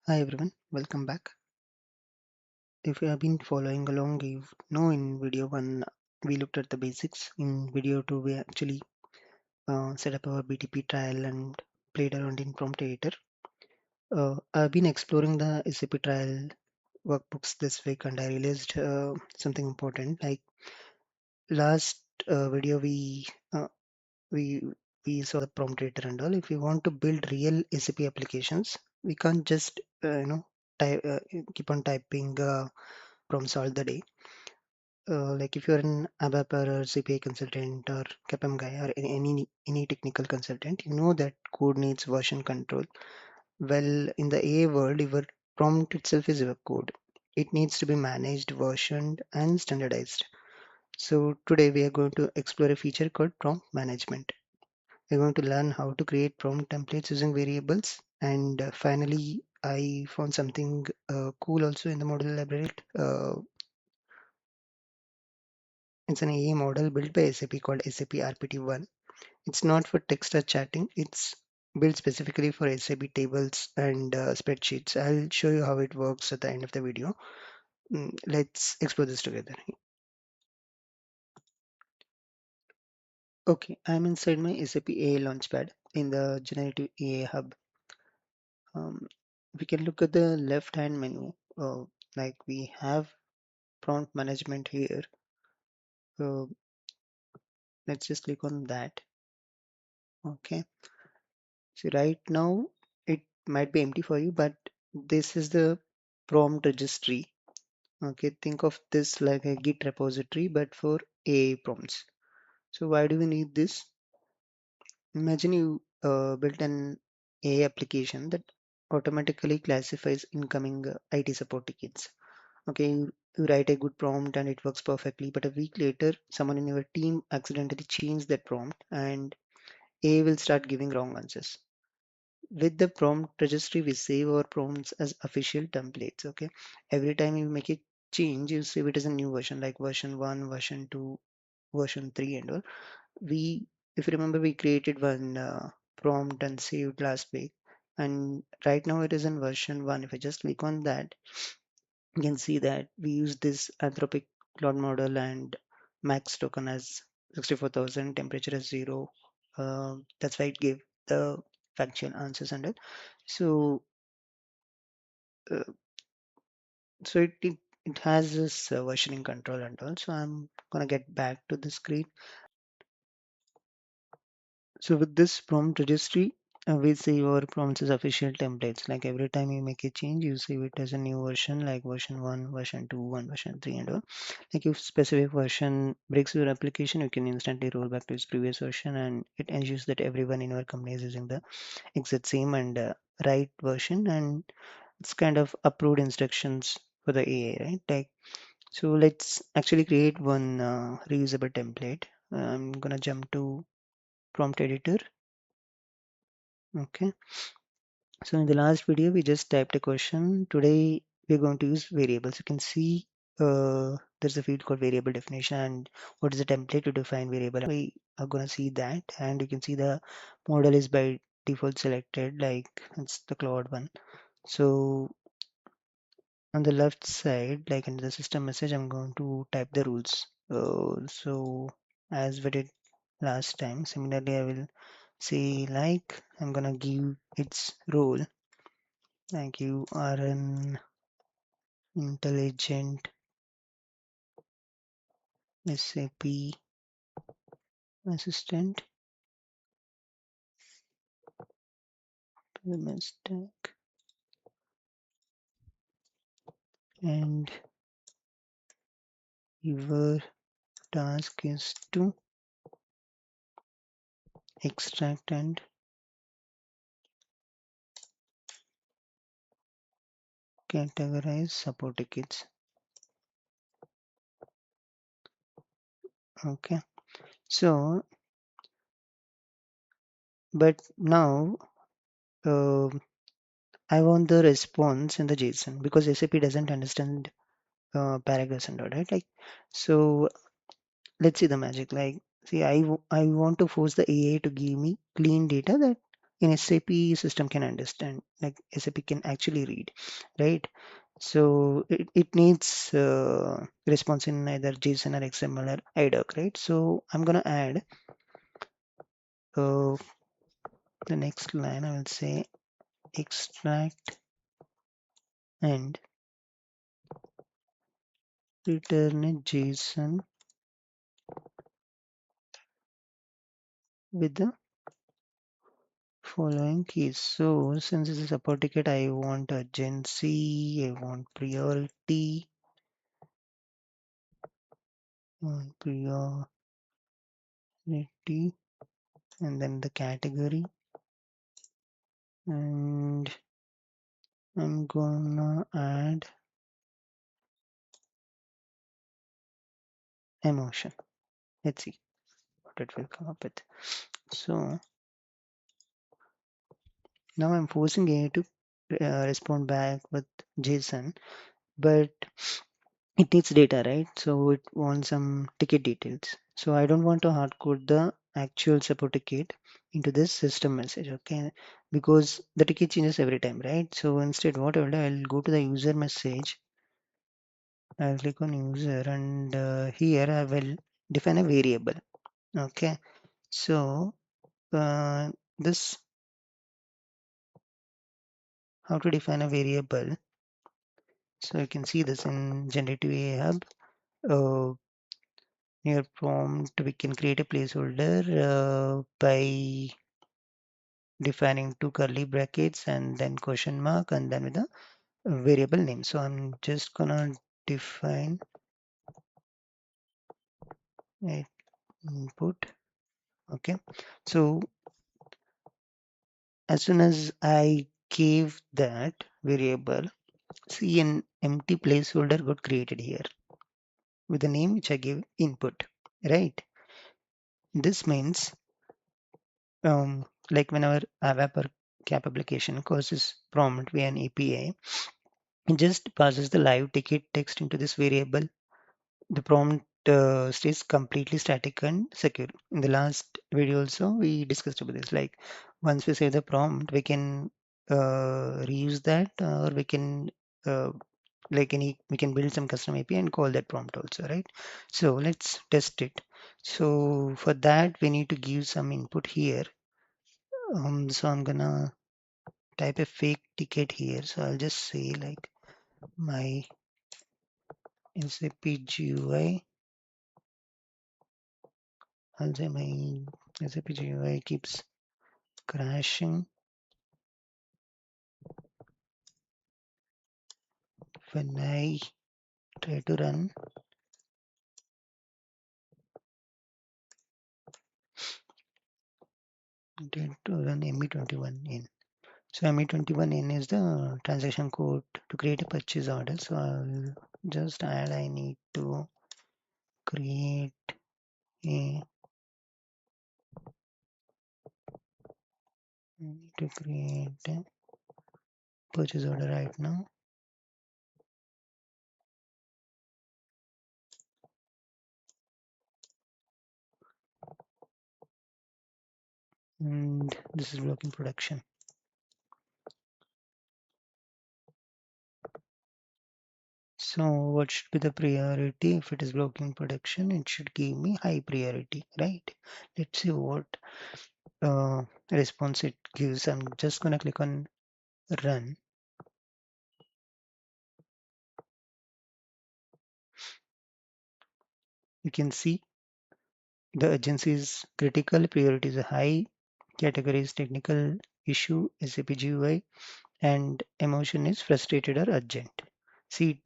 Hi everyone, welcome back. If you have been following along, you know in video 1 we looked at the basics. In video 2 we actually set up our BTP trial and played around in prompt editor. I've been exploring the SAP trial workbooks this week and I realized something important. Like last video uh, we we saw the prompt editor and all. If we want to build real SAP applications, we can't just type, keep on typing prompts all the day. Like if you're an ABAP or CPA consultant or CAPM guy or any technical consultant, you know that code needs version control. Well, in the AI world, your prompt itself is your code. It needs to be managed, versioned, and standardized. So today we are going to explore a feature called prompt management. We're going to learn how to create prompt templates using variables. And finally, I found something cool also in the model library. It's an AI model built by SAP called SAP-RPT-1. It's not for text or chatting. It's built specifically for SAP tables and spreadsheets. I'll show you how it works at the end of the video. Let's explore this together. Okay, I'm inside my SAP AI Launchpad in the Generative AI Hub. Um, we can look at the left-hand menu. Like we have prompt management here. Uh, let's just click on that. Okay. So right now it might be empty for you, but this is the prompt registry. Okay, think of this like a Git repository, but for AI prompts. So why do we need this? Imagine you built an AI application that automatically classifies incoming IT support tickets. Okay, you write a good prompt and it works perfectly, but a week later, someone in your team accidentally changed that prompt and AI will start giving wrong answers. With the prompt registry, we save our prompts as official templates. Okay, every time you make a change, you save it as a new version, like version 1, version 2, version 3, and all. We, if you remember, we created one prompt and saved last week, and right now it is in version 1. If I just click on that, you can see that we use this Anthropic cloud model and max token as 64,000, temperature as 0. That's why it gave the factual answers and all. So, uh, so it has this versioning control and all. So I'm gonna get back to the screen. So with this prompt registry, we save our prompts as official templates. Like every time you make a change, you save it as a new version, like version 1, version 2, 1, version 3, and all. Like if specific version breaks your application, you can instantly roll back to its previous version, and it ensures that everyone in your company is using the exact same and right version, and it's kind of approved instructions for the AI, right? Like so, let's actually create one reusable template. I'm gonna jump to prompt editor. Okay. So in the last video, we just typed a question. Today, we're going to use variables. You can see there's a field called variable definition and what is the template to define variable. We are going to see that, and you can see the model is by default selected, like it's the cloud one. So on the left side, like in the system message, I'm going to type the rules. So as we did last time, similarly, I will say like I'm gonna give its role like you are an intelligent SAP assistant, stack, and your task is to extract and categorize support tickets. Okay, so but now uh, I want the response in the JSON because SAP doesn't understand paragraphs and all, right? Like so, let's see the magic. Like, see, I want to force the AI to give me clean data that in SAP system can understand, like SAP can actually read, right? So it needs response in either JSON or XML or IDOC, right? So I'm gonna add uh, the next line. I will say extract and return a JSON with the following keys. So since this is a support ticket, I want urgency, I want priority, priority, and then the category, and I'm gonna add emotion. Let's see what it will come up with. So now I'm forcing AI to respond back with JSON, but it needs data, right? So it wants some ticket details. So I don't want to hard code the actual support ticket into this system message, okay? Because the ticket changes every time, right? So instead, what I will do, I'll go to the user message. I'll click on user, and here I will define a variable. Okay, so this how to define a variable. So you can see this in Generative AI Hub. Uh, Near prompt, we can create a placeholder by defining two curly brackets and then question mark and then with a variable name. So I'm just gonna define a input. Okay. So as soon as I gave that variable, see an empty placeholder got created here with the name which I gave input, right? This means like whenever a web or CAP application calls this prompt via an API, it just passes the live ticket text into this variable. The prompt stays completely static and secure. In the last video also, we discussed about this. Like once we save the prompt, we can reuse that, or we can uh, we can build some custom API and call that prompt also, right? So let's test it. So for that, we need to give some input here. So I'm gonna type a fake ticket here. So I'll just say like my SAP GUI. I'll say my SAP GUI keeps crashing when I try to run ME21 in. So ME21 in is the transaction code to create a purchase order. So I'll just add I need to create a purchase order right now. And this is working production. So what should be the priority? If it is blocking production, it should give me high priority, right? Let's see what response it gives. I'm just gonna click on run. You can see the urgency is critical, priority is high, category is technical issue, SAP GUI, and emotion is frustrated or urgent. See,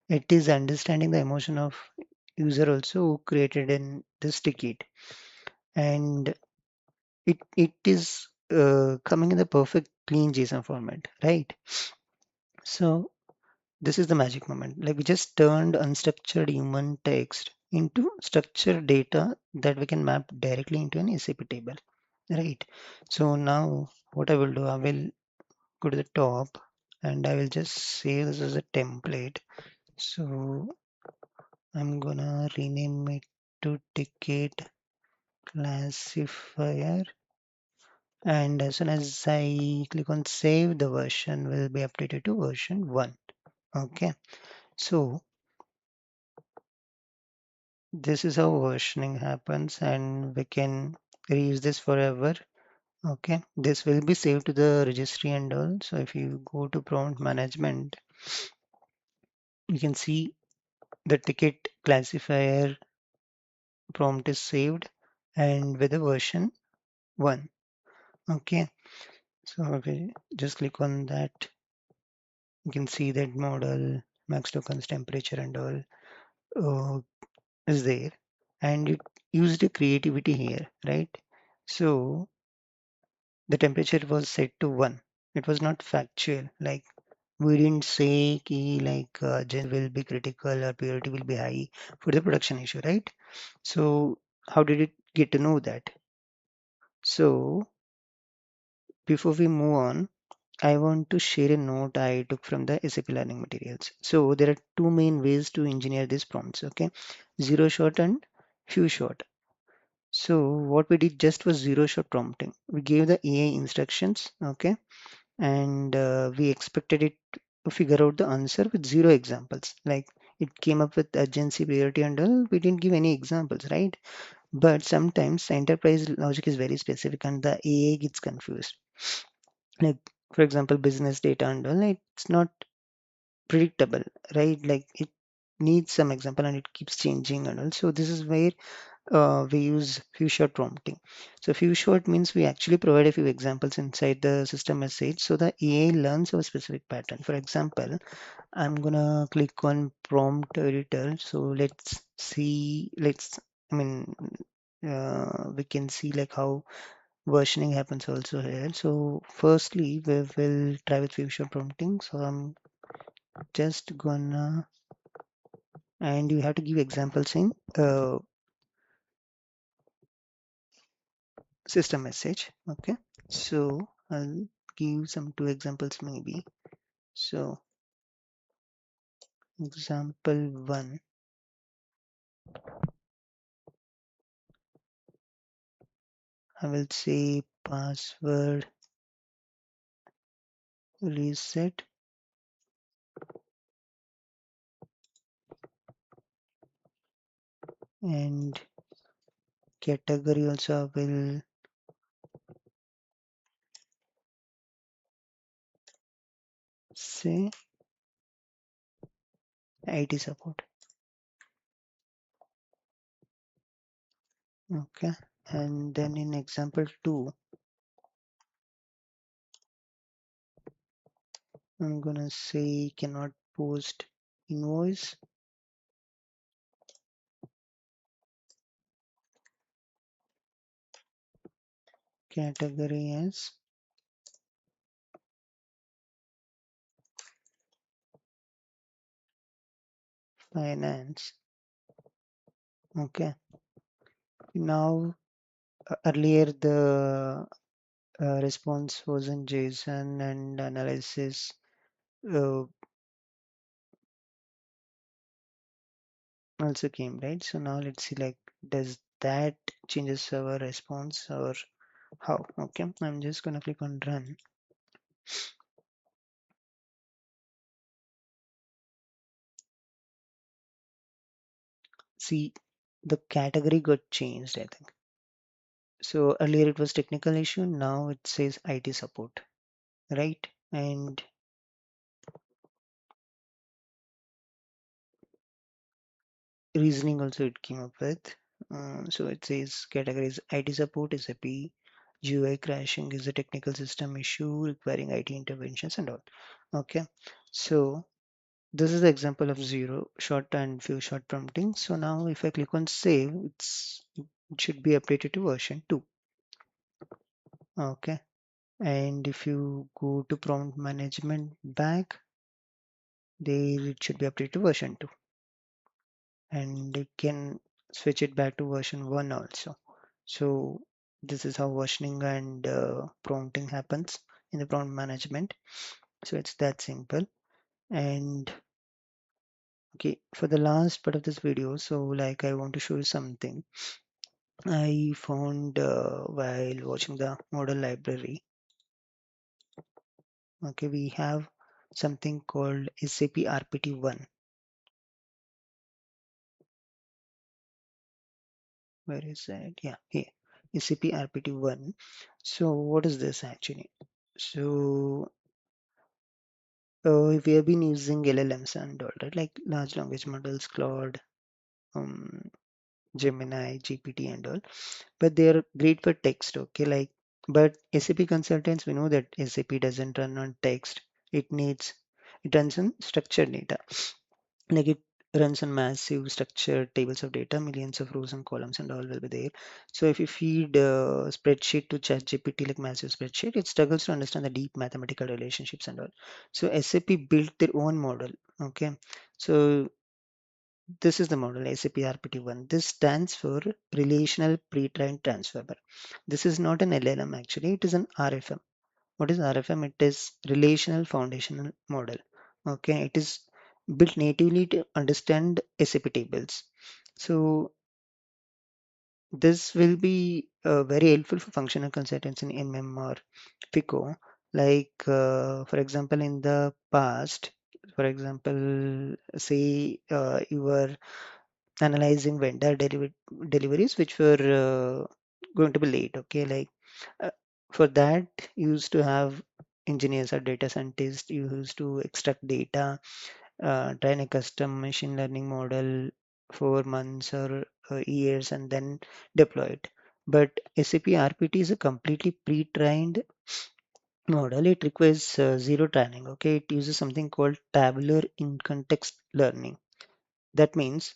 it is understanding the emotion of user also who created in this ticket, and it is coming in the perfect clean JSON format, right? So this is the magic moment. Like we just turned unstructured human text into structured data that we can map directly into an SAP table, right? So now what I will do, I will go to the top and I will just save this as a template. So I'm gonna rename it to ticket classifier And as soon as I click on save, the version will be updated to version 1. Okay, so this is how versioning happens, and we can reuse this forever. Okay, this will be saved to the registry and all. So if you go to prompt management, you can see the ticket classifier prompt is saved and with the version 1. Okay, so if we just click on that, you can see that model, max tokens, temperature, and all is there, and it used the creativity here, right? So the temperature was set to 1. It was not factual. Like we didn't say ki like will be critical or purity will be high for the production issue, right? So how did it get to know that? So before we move on, I want to share a note I took from the SAP learning materials. So there are two main ways to engineer these prompts. Okay, zero shot and few shot. So what we did just was zero shot prompting. We gave the AI instructions. Okay, and we expected it to figure out the answer with zero examples. Like it came up with urgency, priority, and all. We didn't give any examples, right? But sometimes the enterprise logic is very specific and the AI gets confused. Like, for example, business data and all, it's not predictable, right? Like it needs some example and it keeps changing and all. So this is where we use few shot prompting. So few shot means we actually provide a few examples inside the system message so the AI learns a specific pattern. For example, I'm gonna click on prompt editor. So let's see, I mean, we can see like how versioning happens also here. So firstly, we will try with fusion prompting. So I'm just gonna, and you have to give examples in system message. Okay. So I'll give some two examples maybe. So example one, I will say password reset and category also I will say IT support. Okay. And then in example two, I'm gonna say cannot post invoice, category as finance. Okay. Now earlier the response was in JSON and analysis uh, also came, right? So now let's see like does that changes our response or how? Okay, I'm just gonna click on run. See, the category got changed, I think. So earlier it was technical issue, now it says IT support, right? And reasoning also it came up with. So it says categories IT support is a P, GUI crashing is a technical system issue requiring IT interventions and all. Okay, so this is the example of zero short and few short prompting. So now if I click on save, it should be updated to version 2. Okay, and if you go to prompt management back, there it should be updated to version 2, and you can switch it back to version 1 also. So this is how versioning and prompting happens in the prompt management. So it's that simple. And okay, for the last part of this video, so like I want to show you something. I found while watching the model library. Okay, we have something called SAP-RPT-1. Where is that? Yeah, here. SAP-RPT-1. So what is this actually? So we have been using LLMs and all, right? Like large language models, Claude, um, Gemini, GPT, and all. But they are great for text. Okay, like but SAP consultants, we know that SAP doesn't run on text. It needs it runs on structured data. Like it runs on massive structured tables of data, millions of rows and columns, and all will be there. So if you feed a spreadsheet to ChatGPT, like massive spreadsheet, it struggles to understand the deep mathematical relationships and all. So SAP built their own model. Okay, so this is the model SAP-RPT-1. This stands for Relational Pre-trained Transformer. This is not an LLM actually, it is an RFM. What is RFM? It is Relational Foundational Model. Okay, it is built natively to understand SAP tables. So this will be very helpful for functional consultants in MM or FICO. Like for example, in the past, for example, say you were analyzing deliveries which were going to be late. Okay, like uh, for that, you used to have engineers or data scientists. You used to extract data, train a custom machine learning model for months or years, and then deploy it. But SAP RPT is a completely pre-trained model. It requires zero training. Okay, it uses something called tabular in context learning. That means,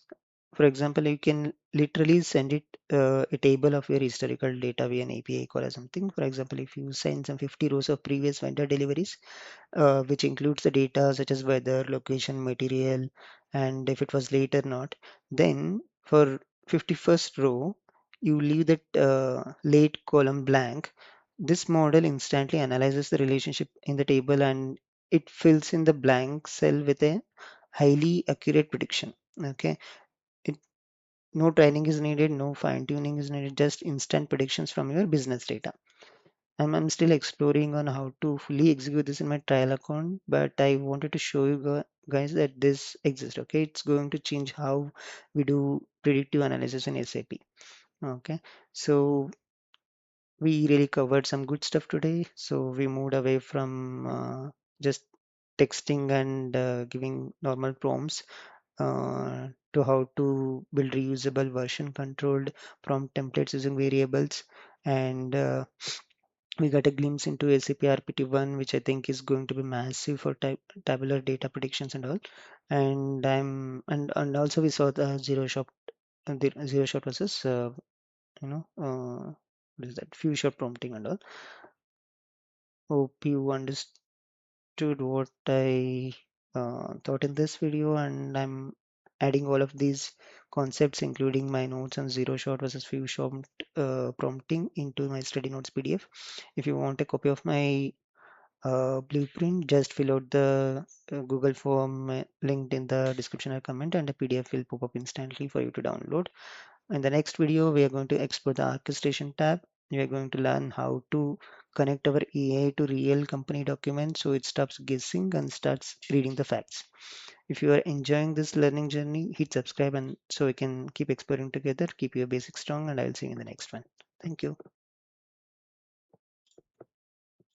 for example, you can literally send it a table of your historical data via an API call or something. For example, if you send some 50 rows of previous vendor deliveries, which includes the data such as weather, location, material, and if it was late or not, then for 51st row, you leave that late column blank. This model instantly analyzes the relationship in the table and it fills in the blank cell with a highly accurate prediction. Okay, it, no training is needed, no fine tuning is needed, just instant predictions from your business data. I'm still exploring on how to fully execute this in my trial account, but I wanted to show you guys that this exists. Okay, it's going to change how we do predictive analysis in SAP. Okay, so we really covered some good stuff today. So we moved away from just texting and giving normal prompts to how to build reusable version controlled prompt templates using variables. And we got a glimpse into SAP RPT-1, which I think is going to be massive for tabular data predictions and all. And also we saw the zero shot versus what is that few shot prompting and all. Hope you understood what I thought in this video, and I'm adding all of these concepts, including my notes on zero shot versus few shot prompting, into my study notes PDF. If you want a copy of my blueprint, just fill out the Google form linked in the description or comment, and the PDF will pop up instantly for you to download. In the next video, we are going to explore the orchestration tab. We are going to learn how to connect our AI to real company documents so it stops guessing and starts reading the facts. If you are enjoying this learning journey, hit subscribe and so we can keep exploring together, keep your basics strong, and I'll see you in the next one. Thank you.